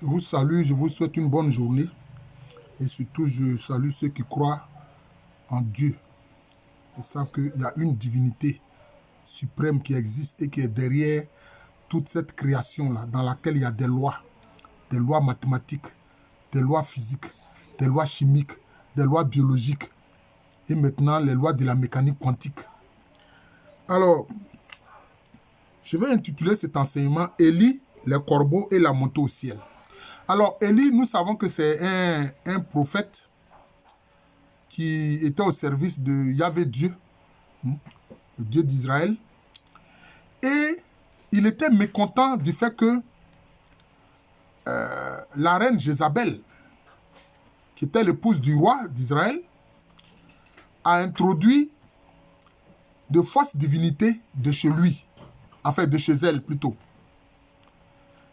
Je vous salue, je vous souhaite une bonne journée. Et surtout, je salue ceux qui croient en Dieu. Ils savent qu'il y a une divinité suprême qui existe et qui est derrière toute cette création-là, dans laquelle il y a des lois mathématiques, des lois physiques, des lois chimiques, des lois biologiques et maintenant les lois de la mécanique quantique. Alors, je vais intituler cet enseignement « Élie, les corbeaux et la montée au ciel ». Alors, Élie, nous savons que c'est un prophète qui était au service de Yahvé Dieu, le Dieu d'Israël. Et il était mécontent du fait que la reine Jézabel, qui était l'épouse du roi d'Israël, a introduit de fausses divinités de chez lui, enfin de chez elle plutôt.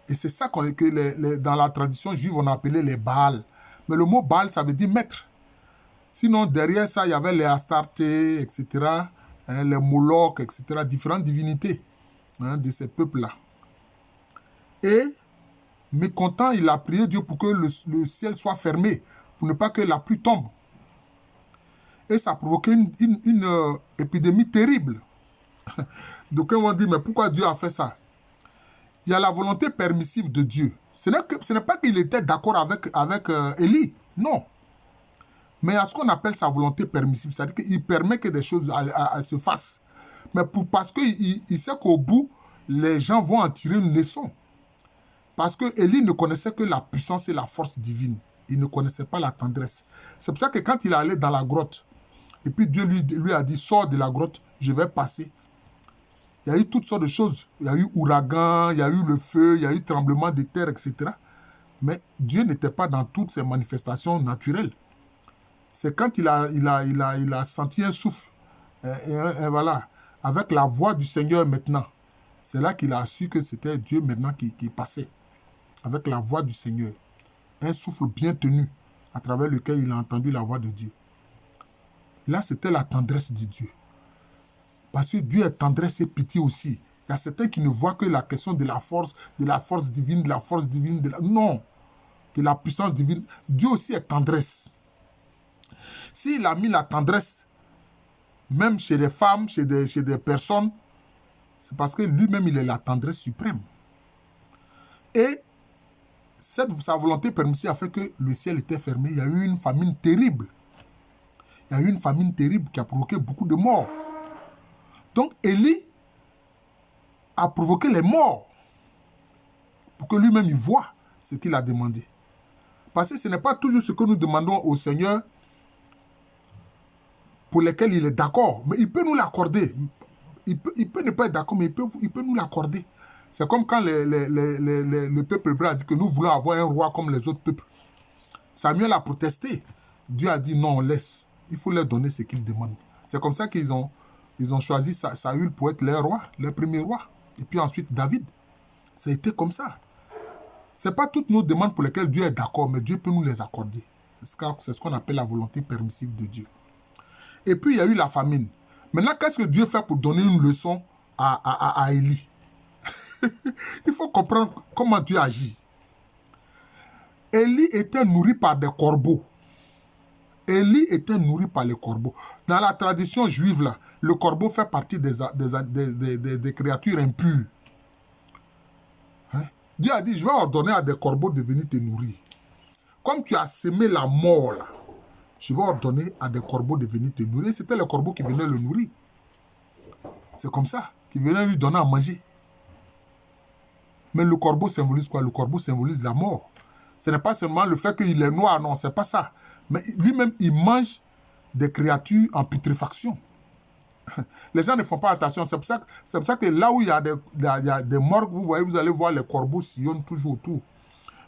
Et c'est ça que dans la tradition juive, on appelait les Baals. Mais le mot Baal, ça veut dire maître. Sinon, derrière ça, il y avait les Astartés, etc., les Molochs, etc., différentes divinités de ces peuples-là. Et, mécontent, il a prié Dieu pour que le ciel soit fermé, pour ne pas que la pluie tombe. Et ça a provoqué une épidémie terrible. Donc, on dit, mais pourquoi Dieu a fait ça? Il y a la volonté permissive de Dieu. Ce n'est pas qu'il était d'accord avec Élie, non. Mais il y a ce qu'on appelle sa volonté permissive, c'est-à-dire qu'il permet que des choses se fassent. Mais parce qu'il sait qu'au bout, les gens vont en tirer une leçon. Parce que Élie ne connaissait que la puissance et la force divine. Il ne connaissait pas la tendresse. C'est pour ça que quand il allait dans la grotte, et puis Dieu lui a dit, sors de la grotte, je vais passer. Il y a eu toutes sortes de choses. Il y a eu ouragan, il y a eu le feu, il y a eu tremblement de terre, etc. Mais Dieu n'était pas dans toutes ces manifestations naturelles. C'est quand il a senti un souffle. Et voilà. Avec la voix du Seigneur maintenant. C'est là qu'il a su que c'était Dieu maintenant qui passait. Avec la voix du Seigneur. Un souffle bien tenu à travers lequel il a entendu la voix de Dieu. Là, c'était la tendresse de Dieu. Parce que Dieu est tendresse et pitié aussi. Il y a certains qui ne voient que la question de la force divine, non, de la puissance divine. Dieu aussi est tendresse. S'il a mis la tendresse, même chez des femmes, chez des personnes, c'est parce que lui-même, il est la tendresse suprême. Et sa volonté permissive a fait que le ciel était fermé. Il y a eu une famine terrible. Il y a eu une famine terrible qui a provoqué beaucoup de morts. Donc, Élie a provoqué les morts pour que lui-même il voie ce qu'il a demandé. Parce que ce n'est pas toujours ce que nous demandons au Seigneur pour lesquels il est d'accord. Mais il peut nous l'accorder. Il peut ne pas être d'accord, mais il peut nous l'accorder. C'est comme quand le peuple hébreu a dit que nous voulons avoir un roi comme les autres peuples. Samuel a protesté. Dieu a dit non, on laisse. Il faut leur donner ce qu'ils demandent. C'est comme ça qu'ils ont choisi Saül pour être leur roi, leur premier roi. Et puis ensuite David. Ça a été comme ça. Ce n'est pas toutes nos demandes pour lesquelles Dieu est d'accord, mais Dieu peut nous les accorder. C'est ce qu'on appelle la volonté permissive de Dieu. Et puis il y a eu la famine. Maintenant, qu'est-ce que Dieu fait pour donner une leçon à Élie? Il faut comprendre comment Dieu agit. Élie était nourri par des corbeaux. Élie était nourri par les corbeaux. Dans la tradition juive, là, le corbeau fait partie des créatures impures. Hein? Dieu a dit, je vais ordonner à des corbeaux de venir te nourrir. Comme tu as semé la mort, là, je vais ordonner à des corbeaux de venir te nourrir. C'était les corbeaux qui venaient le nourrir. C'est comme ça, qui venaient lui donner à manger. Mais le corbeau symbolise quoi? Le corbeau symbolise la mort. Ce n'est pas seulement le fait qu'il est noir, non, c'est pas ça. Mais lui-même, il mange des créatures en putréfaction. Les gens ne font pas attention. C'est pour ça que là où il y a des morgues, vous allez voir les corbeaux sillonnent toujours autour.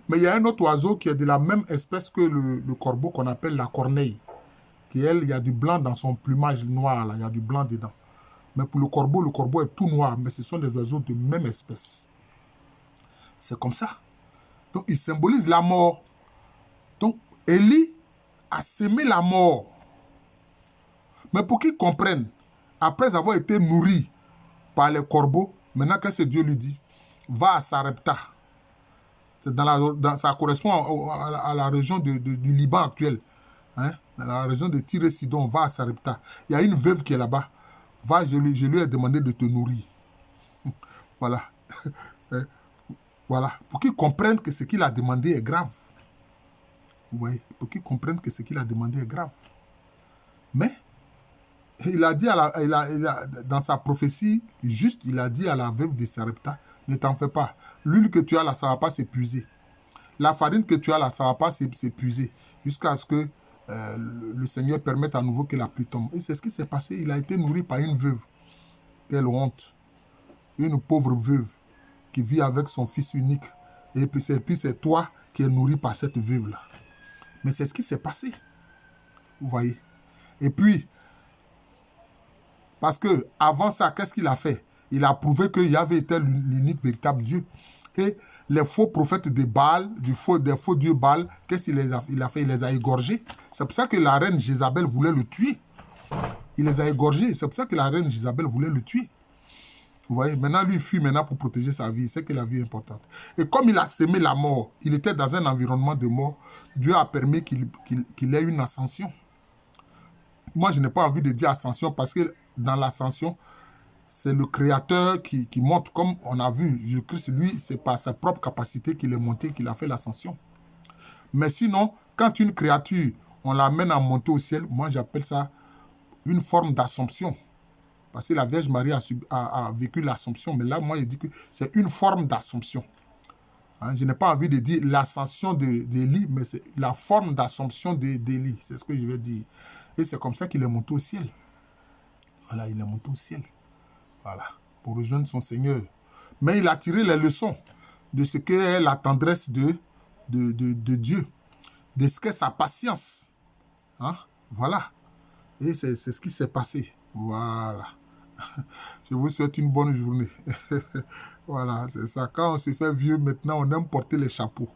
Mais il y a un autre oiseau qui est de la même espèce que le corbeau qu'on appelle la corneille. Qui, elle, il y a du blanc dans son plumage noir, là, il y a du blanc dedans. Mais pour le corbeau est tout noir, mais ce sont des oiseaux de même espèce. C'est comme ça. Donc, il symbolise la mort. Donc, Élie a sémé la mort. Mais pour qu'ils comprennent, après avoir été nourri par les corbeaux, maintenant qu'est-ce que Dieu lui dit? Va à Sarepta. Ça correspond à la région du Liban actuel. Hein? Dans la région de Tyr et Sidon, va à Sarepta. Il y a une veuve qui est là-bas. Va, je lui ai demandé de te nourrir. Voilà. Hein? Voilà. Pour qu'ils comprennent que ce qu'il a demandé est grave. Vous voyez? Pour qu'ils comprennent que ce qu'il a demandé est grave. Mais, il a dit dans sa prophétie, juste, il a dit à la veuve de Sarepta, ne t'en fais pas. L'huile que tu as là, ça ne va pas s'épuiser. La farine que tu as là, ça ne va pas s'épuiser. Jusqu'à ce que le Seigneur permette à nouveau que la pluie tombe. Et c'est ce qui s'est passé. Il a été nourri par une veuve. Quelle honte. Une pauvre veuve qui vit avec son fils unique. Et puis c'est toi qui es nourri par cette veuve-là. Mais c'est ce qui s'est passé. Vous voyez. Et puis, parce que avant ça, qu'est-ce qu'il a fait? Il a prouvé qu'il y avait été l'unique véritable Dieu. Et les faux prophètes de Baal, des faux dieux Baal, qu'est-ce qu'il a fait? Il les a égorgés. C'est pour ça que la reine Jézabel voulait le tuer. Il les a égorgés. C'est pour ça que la reine Jézabel voulait le tuer. Vous voyez, maintenant, lui, il fuit maintenant pour protéger sa vie. C'est que la vie est importante. Et comme il a semé la mort, il était dans un environnement de mort, Dieu a permis qu'il ait une ascension. Moi, je n'ai pas envie de dire ascension parce que dans l'ascension, c'est le Créateur qui monte, comme on a vu. Jésus-Christ, lui, c'est par sa propre capacité qu'il est monté, qu'il a fait l'ascension. Mais sinon, quand une créature, on l'amène à monter au ciel, moi, j'appelle ça une forme d'assomption. Parce que la Vierge Marie a vécu l'assomption. Mais là, moi, je dis que c'est une forme d'assomption. Hein, je n'ai pas envie de dire l'ascension d'Élie, mais c'est la forme d'assomption d'Élie. C'est ce que je vais dire. Et c'est comme ça qu'il est monté au ciel. Voilà, il est monté au ciel. Voilà, pour rejoindre son Seigneur. Mais il a tiré les leçons de ce qu'est la tendresse de Dieu, de ce qu'est sa patience. Hein? Voilà. Et c'est ce qui s'est passé. Voilà. Je vous souhaite une bonne journée. Voilà, c'est ça. Quand on se fait vieux, maintenant, on aime porter les chapeaux.